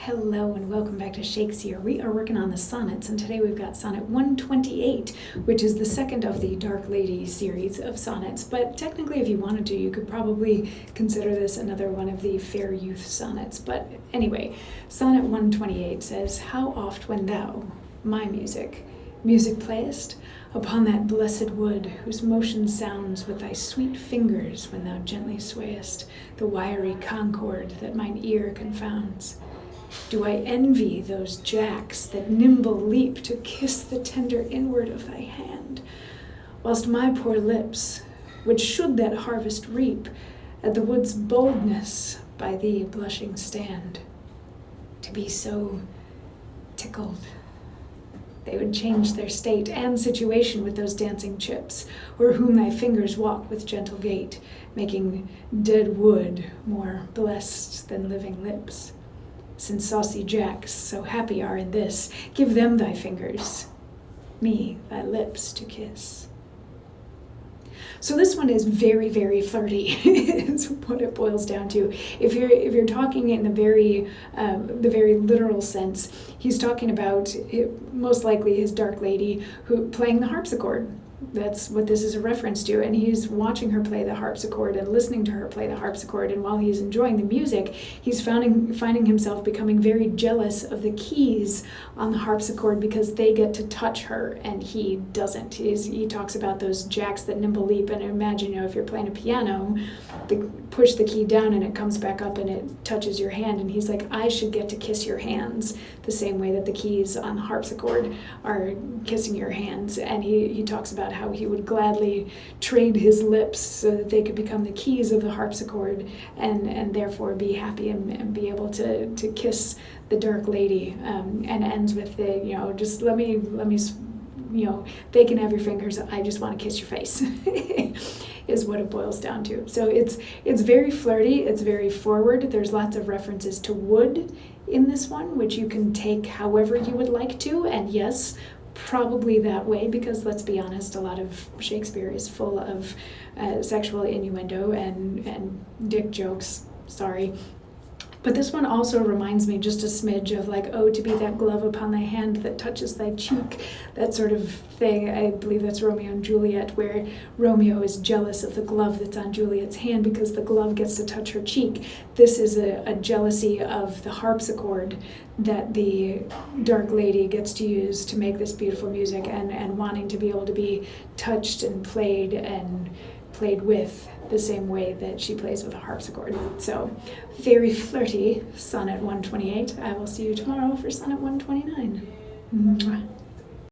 Hello and welcome back to Shakesyear. We are working on the sonnets, and today we've got Sonnet 128, which is the second of the Dark Lady series of sonnets. But technically, if you wanted to, you could probably consider this another one of the fair youth sonnets. But anyway, Sonnet 128 says, "How oft when thou, my music playest, upon that blessed wood, whose motion sounds with thy sweet fingers when thou gently swayest the wiry concord that mine ear confounds. Do I envy those jacks that nimble leap to kiss the tender inward of thy hand, whilst my poor lips, which should that harvest reap, at the wood's boldness by thee blushing stand, to be so tickled they would change their state and situation with those dancing chips, o'er whom thy fingers walk with gentle gait, making dead wood more blessed than living lips. Since saucy jacks so happy are in this, give them thy fingers, me thy lips to kiss." So this one is very, very flirty, is what it boils down to. If you're talking in the very literal sense, he's talking about most likely his dark lady who playing the harpsichord. That's what this is a reference to, and he's watching her play the harpsichord and listening to her play the harpsichord, and while he's enjoying the music, he's finding himself becoming very jealous of the keys on the harpsichord because they get to touch her and he doesn't. He talks about those jacks that nimble leap, and imagine, if you're playing a piano, push the key down and it comes back up and it touches your hand, and he's like, I should get to kiss your hands the same way that the keys on the harpsichord are kissing your hands. And he talks about how he would gladly trade his lips so that they could become the keys of the harpsichord and therefore be happy and be able to kiss the dark lady, and ends with the, just let me, they can have your fingers, I just want to kiss your face, is what it boils down to. So it's very flirty, it's very forward. There's lots of references to wood in this one, which you can take however you would like to, and yes, probably that way, because let's be honest, a lot of Shakespeare is full of sexual innuendo and dick jokes, sorry. But this one also reminds me just a smidge of like, oh, to be that glove upon thy hand that touches thy cheek, that sort of thing. I believe that's Romeo and Juliet, where Romeo is jealous of the glove that's on Juliet's hand because the glove gets to touch her cheek. This is a jealousy of the harpsichord that the dark lady gets to use to make this beautiful music, and wanting to be able to be touched and played with the same way that she plays with a harpsichord. So, very flirty, Sonnet 128. I will see you tomorrow for Sonnet 129.